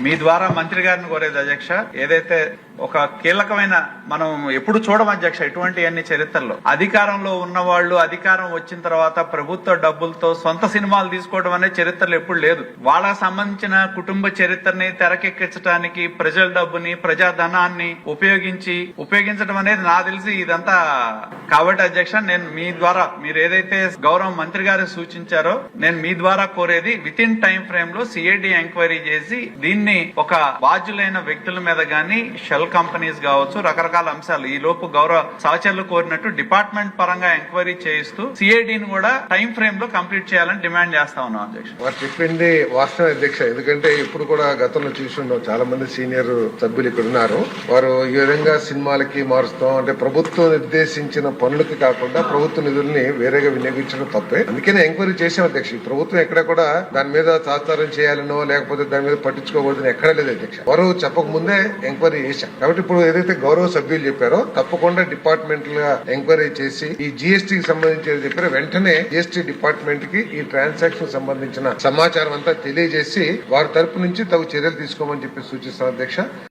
మీ ద్వారా మంత్రి గారిని కోరేది అధ్యక్ష, ఏదైతే ఒక కీలకమైన మనం ఎప్పుడు చూడం అధ్యక్ష ఇటువంటి చరిత్రలో అధికారంలో ఉన్న వాళ్ళు అధికారం వచ్చిన తర్వాత ప్రభుత్వ డబ్బులతో సొంత సినిమాలు తీసుకోవడం అనే చరిత్రలో ఎప్పుడు లేదు. వాళ్ళకి సంబంధించిన కుటుంబ చరిత్రని తెరకెక్కించడానికి ప్రజల డబ్బుని ప్రజాధనాన్ని ఉపయోగించడం అనేది నాకు తెలిసి ఇదంతా. కాబట్టి అధ్యక్ష, నేను మీ ద్వారా మీరు ఏదైతే గౌరవ మంత్రి గారు సూచించారో నేను మీ ద్వారా కోరేది విత్ ఇన్ టైం ఫ్రేమ్ లో సిఐడి ఎంక్వైరీ చేసి దీన్ని ఒక బాధ్యులైన వ్యక్తుల మీద గానీ షెల్ కంపెనీస్ కావచ్చు రకరకాల అంశాలు ఈ లోపు గౌరవ సహచరులు కోరినట్టు డిపార్ట్మెంట్ పరంగా ఎంక్వైరీ చేయిస్తూ సిఐడిని కూడా టైం ఫ్రేమ్ లో కంప్లీట్ చేయాలని డిమాండ్ చేస్తా ఉన్నాం అధ్యక్ష. వారు చెప్పింది వాస్తవం అధ్యక్ష. ఎందుకంటే ఇప్పుడు కూడా గతంలో చూసుంటాం, చాలా మంది సీనియర్ సభ్యులు ఇక్కడ ఉన్నారు. వారు ఈ విధంగా సినిమాలకి మారుస్తాం అంటే ప్రభుత్వం నిర్దేశించిన పనులకి కాకుండా ప్రభుత్వ నిధుల్ని వేరేగా వినియోగించడం తప్పే. అందుకనే ఎంక్వైరీ చేసాం అధ్యక్ష. ఈ ప్రభుత్వం ఎక్కడ కూడా దాని మీద తాత్సారం చేయాలనో లేకపోతే దాని మీద పట్టించుకోకూడదని ఎక్కడా లేదు అధ్యక్ష. వారు చెప్పక ముందే ఎంక్వైరీ చేశాం. కాబట్టి ఇప్పుడు ఏదైతే గౌరవ సభ్యులు చెప్పారో తప్పకుండా డిపార్ట్మెంట్ గా ఎంక్వైరీ చేసి ఈ జిఎస్టీకి సంబంధించి చెప్పారో వెంటనే జిఎస్టీ డిపార్ట్మెంట్ కి ఈ ట్రాన్సాక్షన్ సంబంధించిన సమాచారం అంతా తెలియజేసి వారి తరపు నుంచి తగు చర్యలు తీసుకోమని చెప్పి సూచిస్తాం అధ్యక్ష.